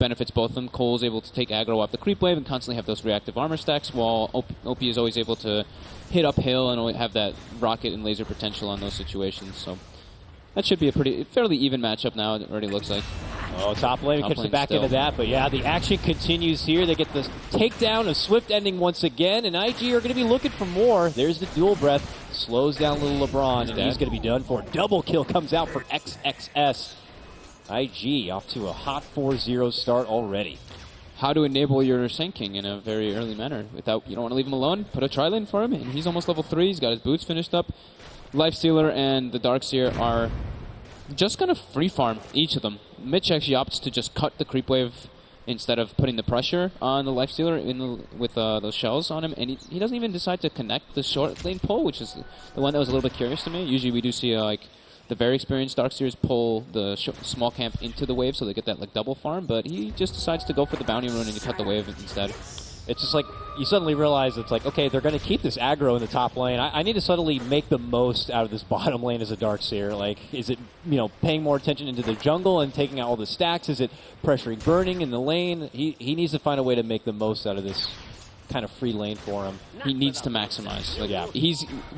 benefits both of them. Cole's able to take aggro off the creep wave and constantly have those reactive armor stacks, while OP is always able to hit uphill and have that rocket and laser potential on those situations. So that should be a fairly even matchup now, it already looks like. Oh, top lane catches back into that, but yeah, the action continues here. They get the takedown of Swift ending once again, and IG are going to be looking for more. There's the dual breath, slows down little LeBron, and he's going to be done for. Double kill comes out for XXS. IG off to a hot 4-0 start already. How to enable your sinking in a very early manner without, you don't want to leave him alone. Put a tri-lane for him, and he's almost level 3. He's got his boots finished up. Lifestealer and the Darkseer are just going to free farm each of them. Mitch actually opts to just cut the creep wave instead of putting the pressure on the Lifestealer with those shells on him, and he doesn't even decide to connect the short lane pull, which is the one that was a little bit curious to me. Usually we do see the very experienced Darkseers pull the small camp into the wave so they get that double farm, but he just decides to go for the bounty rune and to cut the wave instead. It's just like, you suddenly realize it's like, okay, they're going to keep this aggro in the top lane. I need to suddenly make the most out of this bottom lane as a Darkseer. Like, is it, paying more attention into the jungle and taking out all the stacks? Is it pressuring burning in the lane? He needs to find a way to make the most out of this kind of free lane for him. He needs to maximize. Yeah.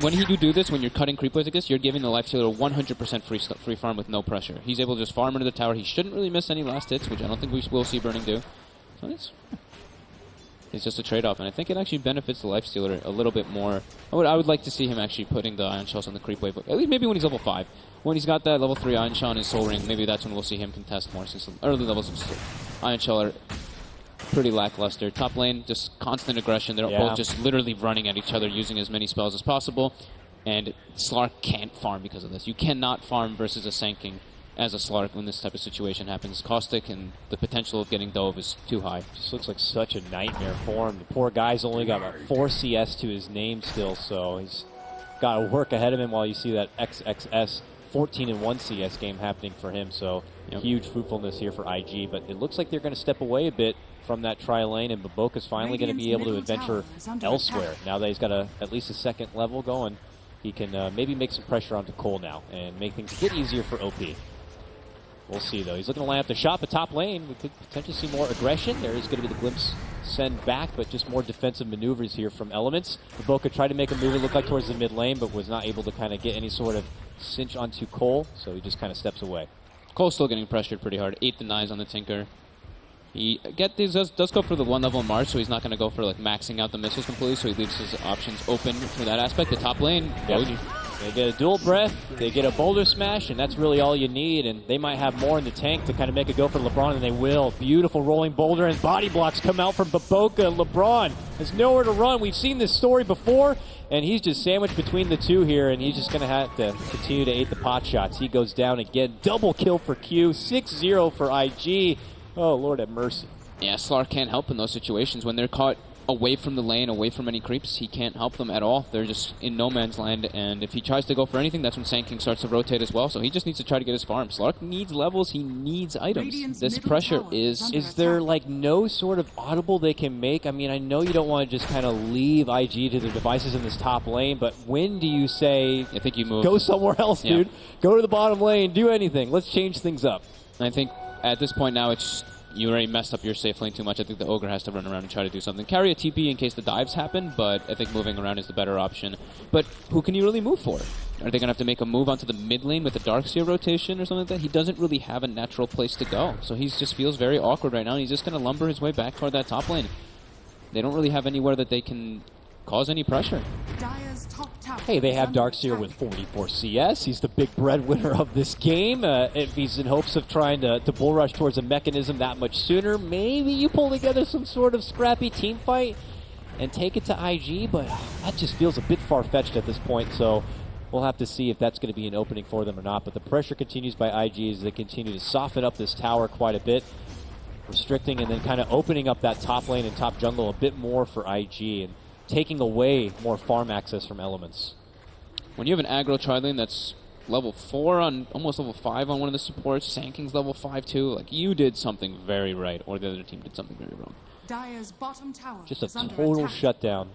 When you do this, when you're cutting creep waves like this, you're giving the Lifestealer 100% free farm with no pressure. He's able to just farm into the tower. He shouldn't really miss any last hits, which I don't think we will see Burning do. So it's just a trade-off, and I think it actually benefits the Lifestealer a little bit more. I would like to see him actually putting the Ion Shells on the creep wave, at least maybe when he's level 5. When he's got that level 3 Ion Shell in his Soul Ring, maybe that's when we'll see him contest more, since the early levels of Ion Shell are pretty lackluster. Top lane, just constant aggression. They're both just literally running at each other, using as many spells as possible, and Slark can't farm because of this. You cannot farm versus a Sanking as a Slark when this type of situation happens. Caustic and the potential of getting dove is too high. Just looks like such a nightmare for him. The poor guy's only got about 4 CS to his name still, so he's got to work ahead of him while you see that XXS 14-1 CS game happening for him, so huge fruitfulness here for IG, but it looks like they're going to step away a bit from that tri-lane, and Baboka's finally going to be able to adventure elsewhere. Now that he's got at least a second level going, he can maybe make some pressure onto Cole now and make things a bit easier for OP. We'll see, though. He's looking to line up the shot at top lane. We could potentially see more aggression. There is going to be the glimpse send back, but just more defensive maneuvers here from Elements. Baboka tried to make a move, it looked like, towards the mid lane, but was not able to kind of get any sort of cinch onto Cole, so he just kind of steps away. Cole's still getting pressured pretty hard. 8 denies on the Tinker. He does go for the 1-level March, so he's not going to go for maxing out the missiles completely, so he leaves his options open for that aspect. The top lane, they get a dual breath, they get a boulder smash, and that's really all you need, and they might have more in the tank to kind of make a go for LeBron, and they will. Beautiful rolling boulder, and body blocks come out from Baboka. LeBron has nowhere to run. We've seen this story before, and he's just sandwiched between the two here, and he's just going to have to continue to eat the pot shots. He goes down again. Double kill for Q, 6-0 for IG. Oh, Lord have mercy. Yeah, Slark can't help in those situations. When they're caught away from the lane, away from any creeps, he can't help them at all. They're just in no man's land, and if he tries to go for anything, that's when Sanking starts to rotate as well, so he just needs to try to get his farm. Slark needs levels, he needs items. This pressure is... Is there, no sort of audible they can make? I mean, I know you don't want to just kind of leave IG to their devices in this top lane, but when do you say... I think you move. Go somewhere else, dude. Go to the bottom lane, do anything. Let's change things up. I think at this point now, it's you already messed up your safe lane too much. I think the Ogre has to run around and try to do something. Carry a TP in case the dives happen, but I think moving around is the better option. But who can you really move for? Are they going to have to make a move onto the mid lane with a Darkseer rotation or something like that? He doesn't really have a natural place to go. So he just feels very awkward right now, and he's just going to lumber his way back toward that top lane. They don't really have anywhere that they can cause any pressure. Hey, they have Darkseer with 44 CS. He's the big breadwinner of this game. If he's in hopes of trying to bull rush towards a mechanism that much sooner, maybe you pull together some sort of scrappy team fight and take it to IG, but that just feels a bit far-fetched at this point, so we'll have to see if that's going to be an opening for them or not. But the pressure continues by IG as they continue to soften up this tower quite a bit, restricting and then kind of opening up that top lane and top jungle a bit more for IG, and taking away more farm access from Elements. When you have an aggro tri-lane that's level 4 on almost level 5 on one of the supports, Sanking's level 5 too, you did something very right, or the other team did something very wrong. Dire's bottom tower just a total shutdown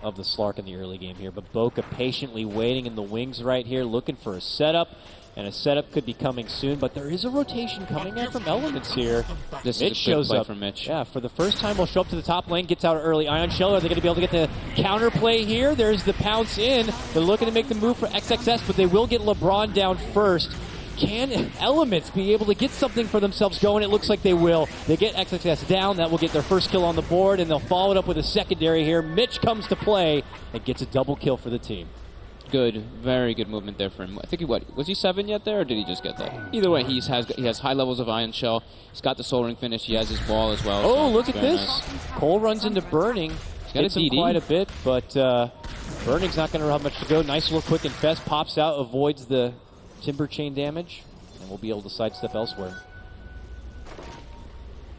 of the Slark in the early game here. Baboka patiently waiting in the wings right here, looking for a setup. And a setup could be coming soon, but there is a rotation coming in from Elements here. This Mitch is a good shows play up. from Mitch. Yeah, for the first time, we'll show up to the top lane, gets out early. Ion Shell, are they going to be able to get the counterplay here? There's the pounce in. They're looking to make the move for XXS, but they will get LeBron down first. Can Elements be able to get something for themselves going? It looks like they will. They get XXS down. That will get their first kill on the board, and they'll follow it up with a secondary here. Mitch comes to play and gets a double kill for the team. Good, very good movement there for him. I think was he 7 yet there, or did he just get that? Either way, he has high levels of Ion Shell. He's got the Soul Ring finish. He has his wall as well. Oh, so look at very this. nice. Cole runs into Burning. got Hits a him DD. quite a bit, but Burning's not going to have much to go. Nice little quick infest. Pops out, avoids the Timber Chain damage, and we'll be able to sidestep elsewhere.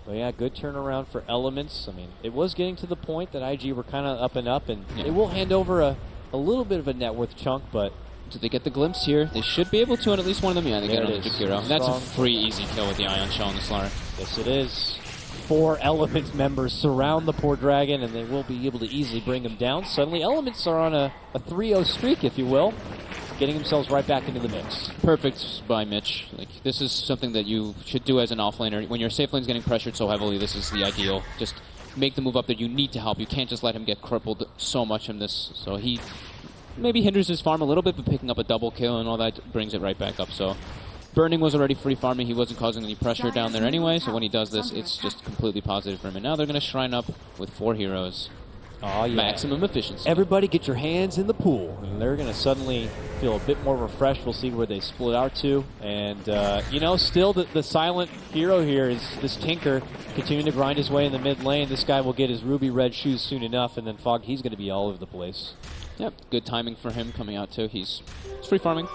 But yeah, good turnaround for Elements. I mean, it was getting to the point that IG were kind of up, and Yeah. they will hand over a little bit of a net worth chunk, but Did they get the glimpse here? They should be able to on at least one of them. Yeah, they There get it it on the is. Jakiro. That's a Strong. free, easy kill with the Ion Shell on the Slar. yes, it is. 4 Elements members surround the poor dragon, and they will be able to easily bring him down. Suddenly, Elements are on a 3-0 streak, if you will, getting themselves right back into the mix. Perfect by Mitch. Like, this is something that you should do as an offlaner. When your safe lane's getting pressured so heavily, this is the ideal. Just make the move up there. You need to help. You can't just let him get crippled so much in this. So he maybe hinders his farm a little bit, but picking up a double kill and all that brings it right back up. So Burning was already free farming. He wasn't causing any pressure down there anyway, so when he does this, it's just completely positive for him. And now they're going to shrine up with 4 heroes. Oh, yeah. Maximum efficiency. Everybody get your hands in the pool. And they're going to suddenly feel a bit more refreshed. We'll see where they split out to. And, still the silent hero here is this Tinker continuing to grind his way in the mid lane. This guy will get his ruby red shoes soon enough. And then Fog, he's going to be all over the place. Yep, good timing for him coming out too. He's free farming.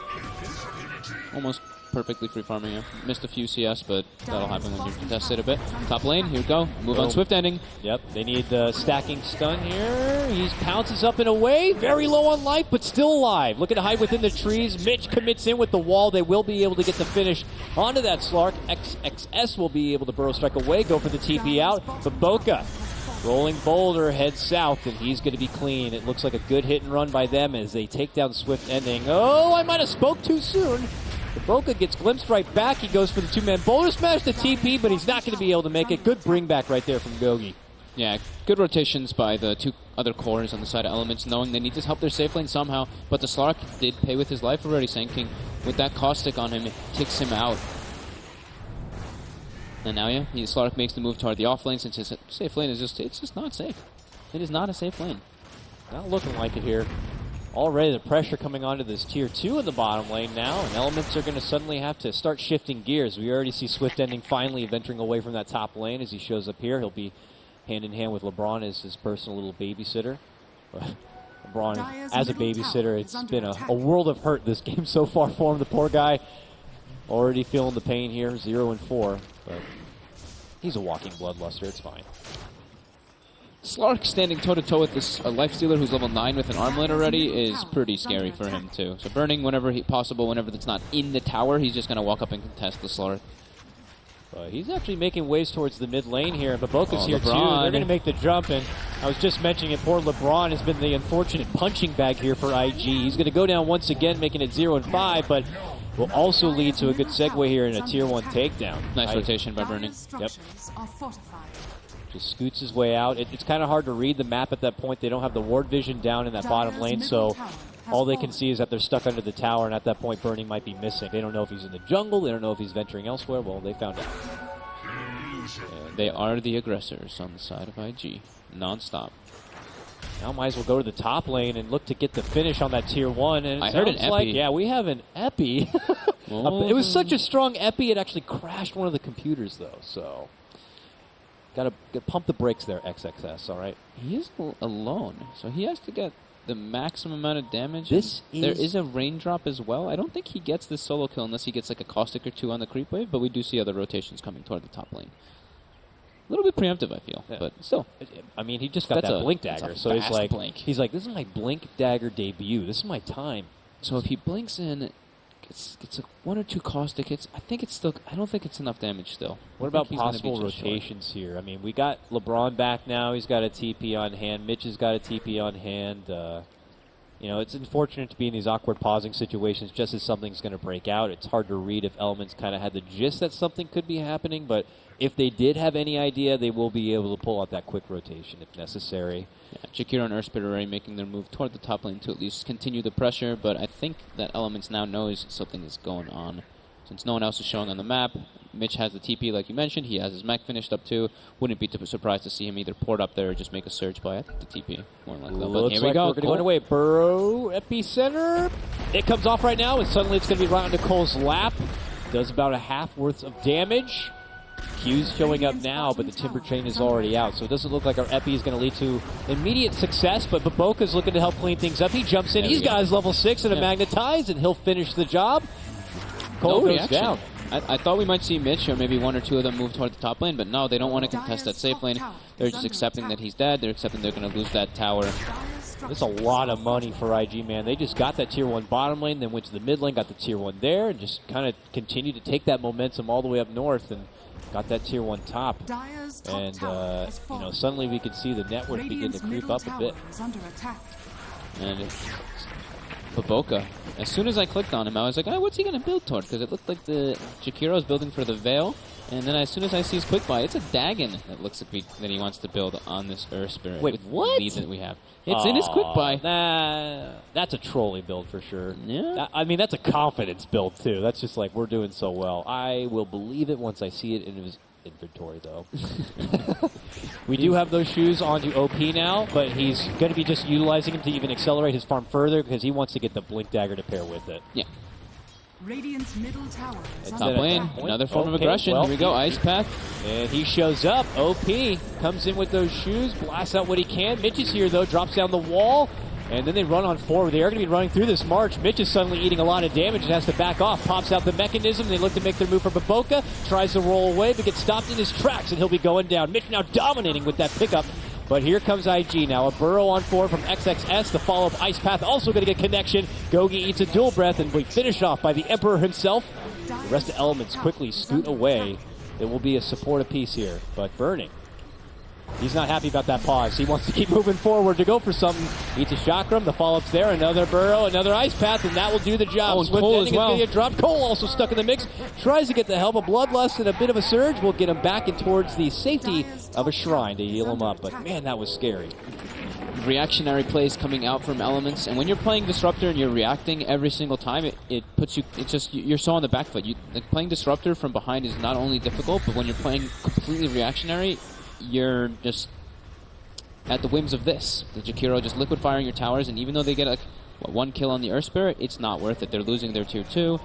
Almost perfectly free farming here. Missed a few CS, but that'll happen when you contest it a bit. Top lane, here we go. Move on Boom. Swift ending. Yep, they need the stacking stun here. He pounces up and away. Very low on life, but still alive. Looking to hide within the trees. Mitch commits in with the wall. They will be able to get the finish onto that Slark. XXS will be able to burrow strike away, go for the TP out. But Boca, rolling boulder, heads south, and he's going to be clean. It looks like a good hit and run by them as they take down Swift ending. Oh, I might have spoke too soon. Boca gets glimpsed right back. He goes for the 2-man boulder smash, the TP, but he's not going to be able to make it. Good bring back right there from Gogi. Yeah, good rotations by the 2 other cores on the side of Elements, knowing they need to help their safe lane somehow. But the Slark did pay with his life already, Sand with that caustic on him, it takes him out. And now, yeah, Slark makes the move toward the off lane since his safe lane is just not safe. It is not a safe lane. Not looking like it here. Already the pressure coming onto this tier 2 in the bottom lane now, and Elements are going to suddenly have to start shifting gears. We already see Swift ending finally venturing away from that top lane as he shows up here. He'll be hand in hand with LeBron as his personal little babysitter. LeBron as a babysitter, it's been a world of hurt this game so far for him. The poor guy already feeling the pain here, 0-4, but he's a walking bloodluster. It's fine. Slark standing toe-to-toe with this life stealer who's level 9 with an armlet already is pretty scary for him too. So Burning whenever possible, whenever that's not in the tower, he's just going to walk up and contest the Slark. He's actually making ways towards the mid lane here, but Boca's here too. LeBron. They're going to make the jump, and I was just mentioning it, poor LeBron has been the unfortunate punching bag here for IG. He's going to go down once again, making it 0-5, but will also lead to a good segue here in a tier 1 takedown. Nice rotation by Burning. Yep. Just scoots his way out. It's kind of hard to read the map at that point. They don't have the ward vision down in that bottom lane, so all they can see is that they're stuck under the tower, and at that point, Burning might be missing. They don't know if he's in the jungle. They don't know if he's venturing elsewhere. Well, they found out. They are the aggressors on the side of IG, non-stop. Now might as well go to the top lane and look to get the finish on that tier 1. And I heard an sounds like, epi. yeah, we have an epi. Oh. It was such a strong epi, it actually crashed one of the computers, though, so... Gotta pump the brakes there, XXS, all right? He is alone, so he has to get the maximum amount of damage. There is a raindrop as well. I don't think he gets this solo kill unless he gets like a caustic or 2 on the creep wave, but we do see other rotations coming toward the top lane. A little bit preemptive, I feel, but still. I mean, he just got that blink dagger, so he's like, blink. this is my blink dagger debut. This is my time. So if he blinks in, gets 1 or 2 caustic hits, I don't think it's enough damage still. What about possible rotations here? I mean, we got LeBron back now. He's got a TP on hand. Mitch has got a TP on hand. You know, it's unfortunate to be in these awkward pausing situations just as something's going to break out. It's hard to read if Elements kind of had the gist that something could be happening, but if they did have any idea, they will be able to pull out that quick rotation if necessary. Yeah, Jakiro and Earthspirit are already making their move toward the top lane to at least continue the pressure, but I think that Elements now knows something is going on. Since no one else is showing on the map, Mitch has the TP like you mentioned, he has his mech finished up too. Wouldn't be surprised to see him either port up there or just make a surge play. I think the TP more likely. Looks here like we go. we're going to go away. Burrow, epicenter. It comes off right now, and suddenly it's going to be right onto Cole's lap. Does about a half worth of damage. Q's showing up now, but the Timber Chain is already out, so it doesn't look like our Epi is going to lead to immediate success, but Baboka's looking to help clean things up. He jumps in, he's got his level 6 and a Magnetize, and he'll finish the job. Cole goes down. I thought we might see Mitch or maybe one or two of them move toward the top lane, but no, they don't want to contest that safe lane. They're just accepting that he's dead. They're accepting they're going to lose that tower. That's a lot of money for IG, man. They just got that tier 1 bottom lane, then went to the mid lane, got the tier 1 there, and just kind of continued to take that momentum all the way up north and got that tier 1 top. And, you know, suddenly we could see the network begin to creep up a bit. And Baboka, as soon as I clicked on him, I was like, oh, what's he going to build toward? Because it looked like the Jakiro's building for the Veil. And then as soon as I see his quick buy, it's a Dagon that looks like that he wants to build on this Earth Spirit. Wait, with what? The lead that we have. It's in his quick buy. That's a trolley build for sure. Yeah. I mean, that's a confidence build too. That's just like, we're doing so well. I will believe it once I see it in his inventory, though. We do have those shoes onto OP now, but he's going to be just utilizing them to even accelerate his farm further because he wants to get the Blink Dagger to pair with it. Yeah. Radiant's middle tower is Top lane, another form of aggression. Well, here we go, Ice Path. And he shows up. OP comes in with those shoes, blasts out what he can. Mitch is here, though, drops down the wall. And then they run on forward. They are going to be running through this march. Mitch is suddenly eating a lot of damage and has to back off. Pops out the mechanism. They look to make their move for Baboka. Tries to roll away, but gets stopped in his tracks, and he'll be going down. Mitch now dominating with that pickup. But here comes IG now. A burrow on 4 from XXS. The follow-up Ice Path also going to get connection. Gogi eats a dual breath, and we finish off by the Emperor himself. The rest of Elements quickly scoot away. There will be a support apiece here, but Burning, he's not happy about that pause. He wants to keep moving forward to go for something. Eats a chakram. The follow-up's there. Another burrow, another Ice Path, and that will do the job. Oh, and Cole as well. Get dropped. Cole also stuck in the mix. Tries to get the help. A Bloodlust and a bit of a surge will get him back in towards the safety of a shrine to heal him up. But man, that was scary. Reactionary plays coming out from Elements, and when you're playing Disruptor and you're reacting every single time, it puts you. It's just you're so on the back foot. Like playing Disruptor from behind is not only difficult, but when you're playing completely reactionary, you're just at the whims of this. The Jakiro just liquid firing your towers, and even though they get like 1 kill on the Earth Spirit, it's not worth it. They're losing their tier 2,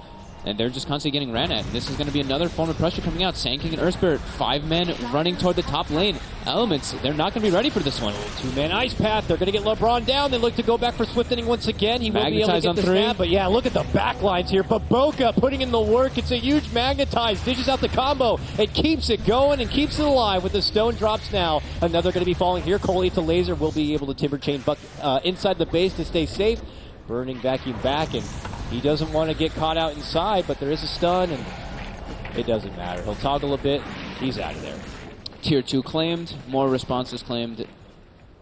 and they're just constantly getting ran at. And this is going to be another form of pressure coming out. Sanking and Earth Spirit, 5 men running toward the top lane. Elements, they're not going to be ready for this one. 2-man Ice Path. They're going to get LeBron down. They look to go back for Swiftening once again. He will be able to get the snap, but yeah, look at the backlines here. Baboka putting in the work. It's a huge Magnetize. Dishes out the combo. It keeps it going and keeps it alive with the stone drops now. Another going to be falling here. Cole eats a laser. Will be able to Timber Chain buck inside the base to stay safe. Burning vacuum back, and he doesn't want to get caught out inside, but there is a stun, and it doesn't matter. He'll toggle a bit. He's out of there. Tier 2 claimed, more responses claimed.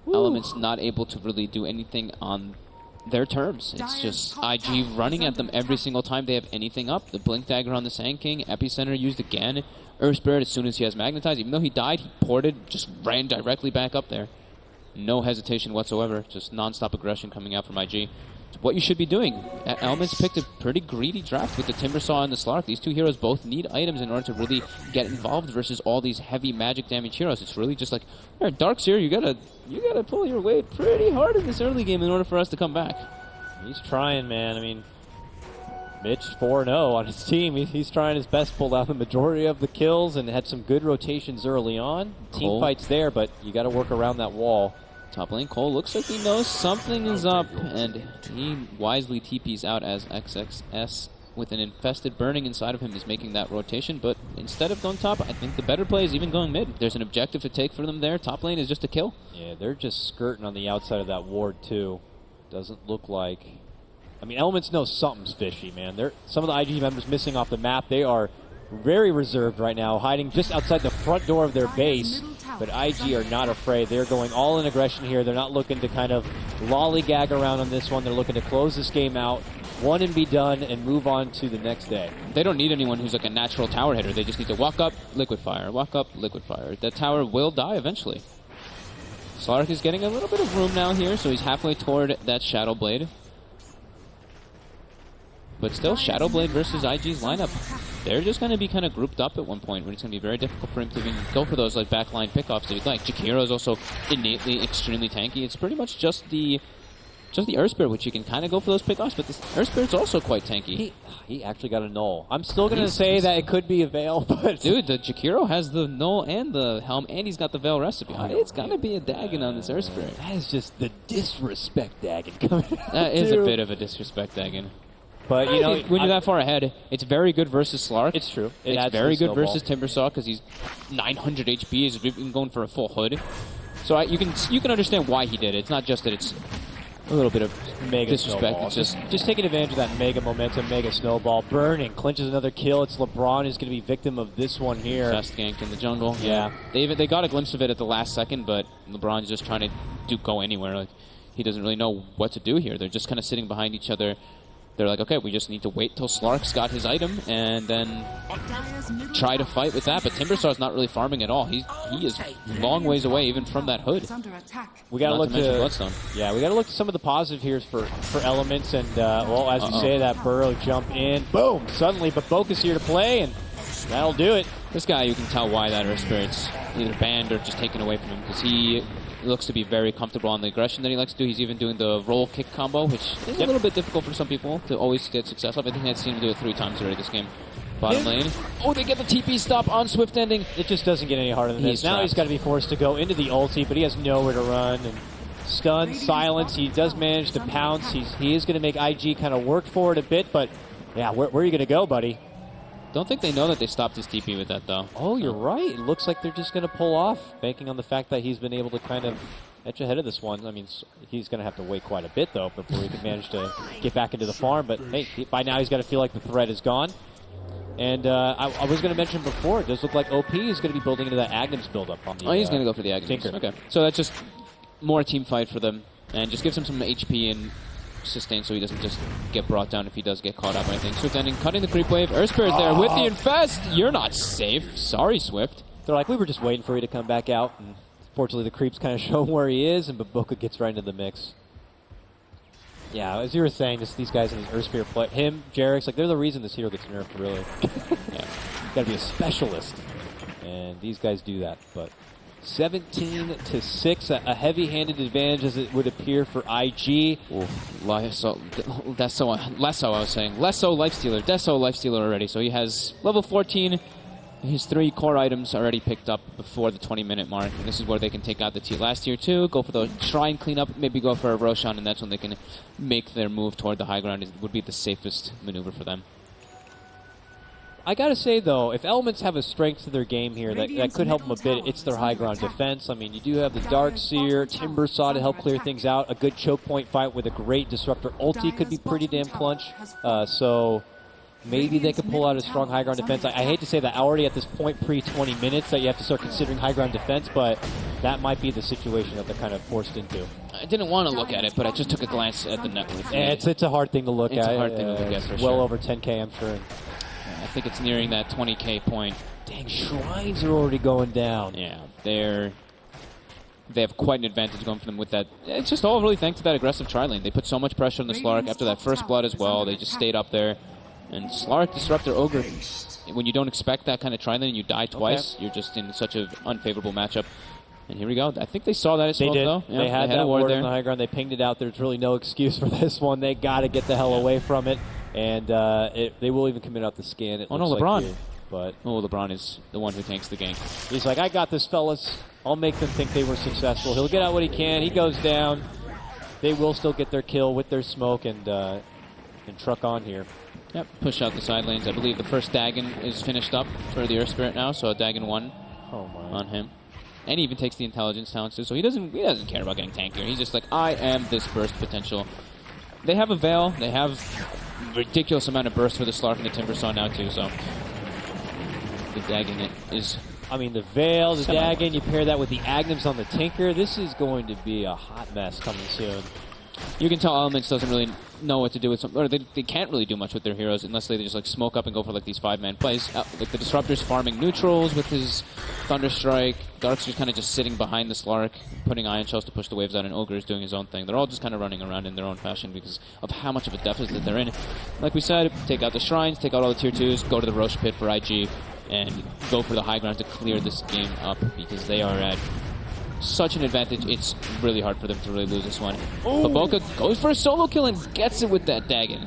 Woo. Elements not able to really do anything on their terms. It's just IG running at them every single time they have anything up. The Blink Dagger on the Sand King, Epicenter used again. Earth Spirit, as soon as he has Magnetized, even though he died, he ported, just ran directly back up there. No hesitation whatsoever, just non-stop aggression coming out from IG. It's what you should be doing. Elements picked a pretty greedy draft with the Timbersaw and the Slark. These two heroes both need items in order to really get involved versus all these heavy magic damage heroes. It's really just like, all right, Dark's here, you gotta pull your weight pretty hard in this early game in order for us to come back. He's trying, man. I mean, Mitch 4-0 on his team. He's trying his best to pull out the majority of the kills and had some good rotations early on. Team fights there, but you got to work around that wall. Top lane, Cole looks like he knows something is up, and he wisely TPs out as XXS with an infested Burning inside of him is making that rotation, but instead of going top, I think the better play is even going mid. There's an objective to take for them there. Top lane is just a kill. Yeah, they're just skirting on the outside of that ward, too. Doesn't look like... I mean, Elements know something's fishy, man. Some of the IG members missing off the map. They are very reserved right now, hiding just outside the front door of their base. But IG are not afraid. They're going all in aggression here. They're not looking to kind of lollygag around on this one. They're looking to close this game out, one and be done, and move on to the next day. They don't need anyone who's like a natural tower hitter. They just need to walk up, liquid fire, walk up, liquid fire. That tower will die eventually. Slark is getting a little bit of room now here, so he's halfway toward that Shadow Blade. But still, Shadow Blade versus IG's lineup. They're just going to be kind of grouped up at one point, where it's going to be very difficult for him to even go for those like backline pickoffs that he'd like. Jakiro is also innately extremely tanky. It's pretty much just the Earth Spirit, which you can kind of go for those pickoffs, but this Earth Spirit's also quite tanky. He actually got a null. I'm still going to say that it could be a Veil, but... Dude, the Jakiro has the null and the helm, and he's got the Veil recipe. It's going to be a Dagon on this Earth Spirit. That is just the disrespect Dagon coming out. That is a bit of a disrespect Dagon. But, you know, when you're that far ahead, it's very good versus Slark. It's true. It's very good versus Timbersaw because he's 900 HP. He's been going for a full hood. So you can understand why he did it. It's not just that it's a little bit of mega disrespect. Snowball. It's just taking advantage of that mega momentum, mega snowball. Burning clinches another kill. It's LeBron who's going to be victim of this one here. Fast ganked in the jungle. Yeah. They got a glimpse of it at the last second, but LeBron's just trying to go anywhere. Like he doesn't really know what to do here. They're just kind of sitting behind each other. They're like, okay, we just need to wait till Slark's got his item and then try to fight with that. But Timbersaw's not really farming at all. He is long ways away even from that hood. We got to look to Bloodstone. Yeah, we got to look to some of the positive here for Elements and well, as you say, that burrow jump in, boom, suddenly, but Boca's here to play and that'll do it. This guy, you can tell why that Earth Spirit's either banned or just taken away from him because he looks to be very comfortable on the aggression that he likes to do. He's even doing the roll kick combo, which is a little bit difficult for some people to always get success of. I think I've seen him do it 3 times already this game. Bottom lane. Oh, they get the TP stop on Swift ending. It just doesn't get any harder than this. Now he's got to be forced to go into the ulti, but he has nowhere to run. And stun, silence. He does manage to pounce. He is going to make IG kind of work for it a bit, but yeah, where are you going to go, buddy? Don't think they know that they stopped his TP with that, though. Oh, you're right. It looks like they're just going to pull off, banking on the fact that he's been able to kind of edge ahead of this one. I mean, he's going to have to wait quite a bit, though, before he can manage to get back into the farm. But, hey, by now he's got to feel like the threat is gone. And I was going to mention before, it does look like OP is going to be building into that Agnes build-up on the he's going to go for the Agnes. Tinker. Okay. So that's just more team fight for them. And just gives him some HP and sustain so he doesn't just get brought down if he does get caught up or anything. Swift ending, cutting the creep wave. Earth Spirit there with the infest. You're not safe. Sorry, Swift. They're like, we were just waiting for you to come back out. And fortunately, the creeps kind of show him where he is, and Boca gets right into the mix. Yeah, as you were saying, these guys in this Earth Spirit play, him, Jarek's, like, they're the reason this hero gets nerfed, really. Yeah. Got to be a specialist. And these guys do that, but 17-6, a heavy-handed advantage as it would appear for IG. Lesso, I was saying. Lesso Lifestealer. Deso Lifestealer already. So he has level 14. His 3 core items already picked up before the 20-minute mark. And this is where they can take out the last tier 2, go for the Shrine cleanup, maybe go for a Roshan, and that's when they can make their move toward the high ground. It would be the safest maneuver for them. I gotta say, though, if Elements have a strength to their game here that could help them a bit, it's their high ground defense. I mean, you do have the Darkseer, Timbersaw to help clear things out. A good choke point fight with a great Disruptor ulti could be pretty damn clutch. So maybe they could pull out a strong high ground defense. I hate to say that already at this point, pre-20 minutes, that you have to start considering high ground defense, but that might be the situation that they're kind of forced into. I didn't want to look at it, but I just took a glance at the net worth. It's a hard thing to look at. It's a hard thing to look at, for well sure. over 10K, I'm sure. I think it's nearing that 20K point. Dang, Shrines are already going down. Yeah, they have quite an advantage going for them with that. It's just all really thanks to that aggressive tri-lane. They put so much pressure on the Slark after that first blood as well. They just stayed up there. And Slark, Disruptor, Ogre, when you don't expect that kind of tri-lane and you die twice, you're just in such an unfavorable matchup. And here we go. I think they saw that as well, though. Yeah, they had that ward on the high ground. They pinged it out. There's really no excuse for this one. They got to get the hell away from it. And they will even commit out the scan. Oh, no, LeBron. But LeBron is the one who tanks the gank. He's like, I got this, fellas. I'll make them think they were successful. He'll get out what he can. He goes down. They will still get their kill with their smoke and truck on here. Yep, push out the side lanes. I believe the first Dagon is finished up for the Earth Spirit now, so Dagon 1 on him. And he even takes the intelligence talents too, so he doesn't care about getting tankier. He's just like, I am this burst potential. They have a Veil. They have ridiculous amount of burst for the Slark and the Timbersaw now too, so the Dagon is I mean, the Veil, the Semi-warped. Dagon, you pair that with the Agnems on the Tinker. This is going to be a hot mess coming soon. You can tell Elements doesn't really know what to do with some, or they can't really do much with their heroes unless they just like smoke up and go for like these 5-man plays. Like the Disruptor's farming neutrals with his Thunderstrike. Dark's just kind of just sitting behind the Slark, putting Ion Shells to push the waves out, and Ogre is doing his own thing. They're all just kind of running around in their own fashion because of how much of a deficit they're in. Like we said, take out the Shrines, take out all the tier 2s, go to the Roche Pit for IG, and go for the high ground to clear this game up because they are at such an advantage. It's really hard for them to really lose this one. But Boca goes for a solo kill and gets it with that Dagon.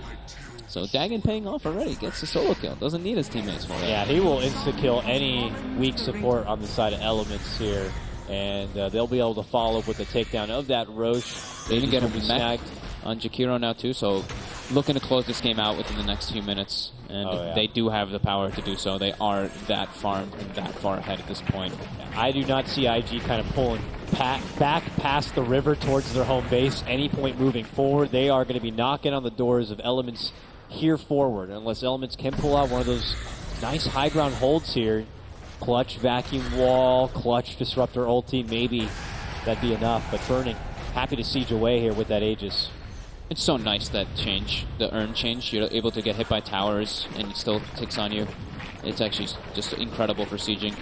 So Dagon paying off already, gets a solo kill. Doesn't need his teammates for that. Yeah, he will insta-kill any weak support on the side of Elements here. And they'll be able to follow up with the takedown of that Roche. They even get him snagged on Jakiro now too, so looking to close this game out within the next few minutes. And they do have the power to do so. They are that farmed and that far ahead at this point. I do not see IG kind of pulling back past the river towards their home base any point moving forward. They are going to be knocking on the doors of Elements here forward, unless Elements can pull out one of those nice high ground holds here. Clutch vacuum wall, clutch disruptor ulti, maybe that'd be enough. But Burning, happy to siege away here with that Aegis. It's so nice, that change, the urn change. You're able to get hit by towers and it still ticks on you. It's actually just incredible for sieging.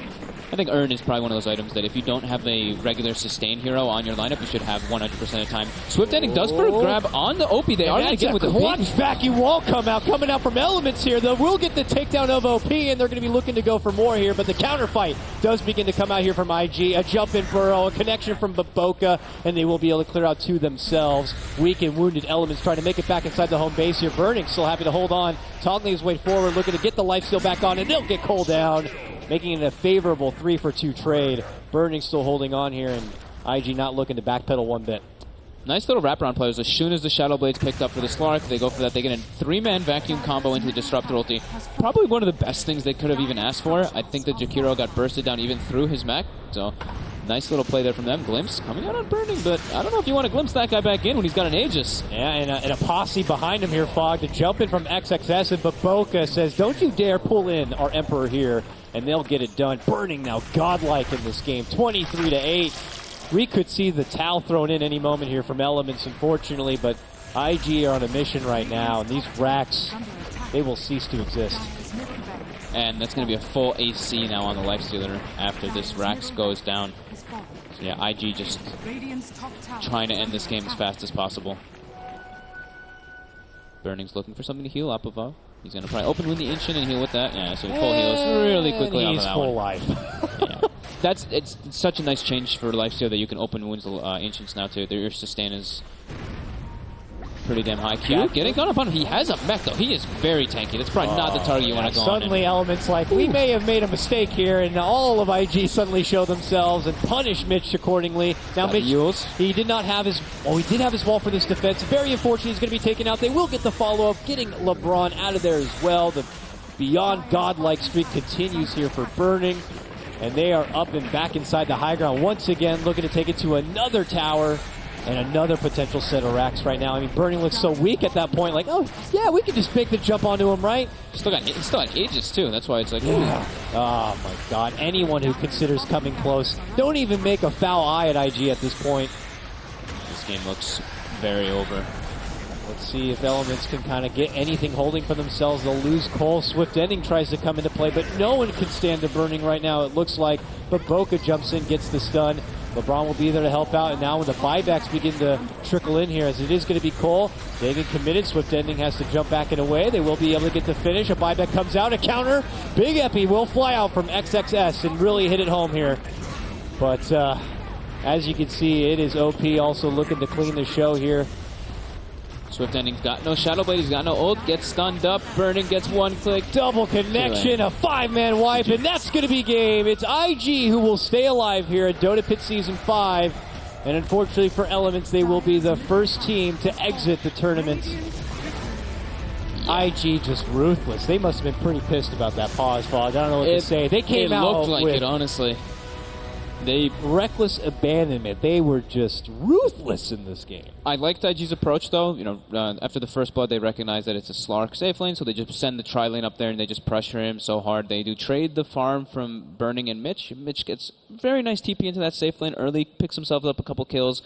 I think urn is probably one of those items that if you don't have a regular sustain hero on your lineup, you should have 100% of the time. Swift Ending does for a grab on the OP. They are going to get with the clutch vacuum wall coming out from Elements here. They will get the takedown of OP, and they're going to be looking to go for more here. But the counterfight does begin to come out here from IG. A jump in burrow, a connection from Boca, and they will be able to clear out 2 themselves. Weak and wounded Elements trying to make it back inside the home base here. Burning still happy to hold on, toggling his way forward, looking to get the lifesteal back on, and they'll get Cole down, making it a favorable 3-for-2 trade. Burning still holding on here, and IG not looking to backpedal one bit. Nice little wraparound players. As soon as the Shadow Blade's picked up for the Slark, they go for that. They get a 3-man vacuum combo into the Disruptor ulti. Probably one of the best things they could have even asked for. I think that Jakiro got bursted down even through his mech. So, nice little play there from them. Glimpse coming out on Burning, but I don't know if you want to glimpse that guy back in when he's got an Aegis. Yeah, and a posse behind him here, Fog, to jump in from XXS, and Boca says, don't you dare pull in our Emperor here, and they'll get it done. Burning now godlike in this game, 23-8. We could see the towel thrown in any moment here from Elements, unfortunately, but IG are on a mission right now, and these racks, they will cease to exist. And that's going to be a full AC now on the Lifestealer after this Rax goes down. So yeah, IG just trying to end this game as fast as possible. Burning's looking for something to heal up above. He's going to probably open with the Ancient and heal with that. Yeah, so full heals really quickly off of that full one. life. Yeah. It's such a nice change for Lifesteal that you can open wounds Ancients now too. Your sustain is pretty damn high. Q getting gone upon him. He has a mech though. He is very tanky. That's probably not the target you want to go on. Suddenly Elements like, we may have made a mistake here, and all of IG suddenly show themselves and punish Mitch accordingly. Now Mitch, he did not have his, he did have his wall for this defense. Very unfortunate he's going to be taken out. They will get the follow-up, getting LeBron out of there as well. The beyond godlike streak continues here for Burning. And they are up and back inside the high ground once again, looking to take it to another tower and another potential set of racks right now. I mean, Burning looks so weak at that point, like, oh, yeah, we can just make the jump onto him, right? Still got Aegis, too. That's why it's like, yeah. Oh, my God. Anyone who considers coming close, don't even make a foul eye at IG at this point. This game looks very over. Let's see if Elements can kind of get anything holding for themselves. They'll lose Cole. Swift Ending tries to come into play, but no one can stand the Burning right now, it looks like. But Boca jumps in, gets the stun. LeBron will be there to help out, and now when the buybacks begin to trickle in here, as it is going to be Cole, they get committed. Swift Ending has to jump back and away. They will be able to get the finish. A buyback comes out, a counter. Big Epi will fly out from XXS and really hit it home here. But as you can see, it is OP also looking to clean the show here. Swift Ending's got no Shadow Blade, he's got no ult, gets stunned up, Burning gets one click. Double connection, a 5-man wipe, and that's going to be game. It's IG who will stay alive here at Dota Pit Season 5. And unfortunately for Elements, they will be the first team to exit the tournament. IG just ruthless. They must have been pretty pissed about that pause, Fog. I don't know what to say. They came out looked like with it, honestly. reckless abandonment. They were just ruthless in this game. I liked IG's approach, though. After the first blood, they recognize that it's a Slark safe lane, so they just send the tri lane up there and they just pressure him so hard. They do trade the farm from Burning and Mitch. Mitch gets very nice TP into that safe lane early, picks himself up a couple kills.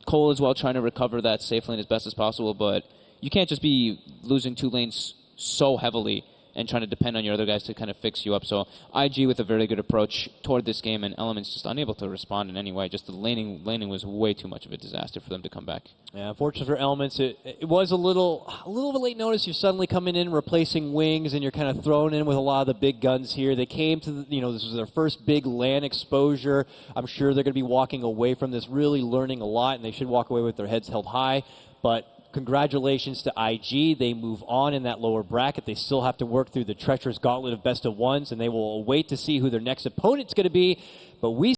Cole as well trying to recover that safe lane as best as possible, but you can't just be losing 2 lanes so heavily and trying to depend on your other guys to kind of fix you up. So IG with a very good approach toward this game, and Elements just unable to respond in any way. Just the laning was way too much of a disaster for them to come back. Yeah, unfortunately for Elements, it was a little of a late notice. You're suddenly coming in, replacing Wings, and you're kind of thrown in with a lot of the big guns here. They came to, this was their first big LAN exposure. I'm sure they're going to be walking away from this really learning a lot, and they should walk away with their heads held high. But congratulations to IG. They move on in that lower bracket. They still have to work through the treacherous gauntlet of best of ones, and they will wait to see who their next opponent's going to be. But we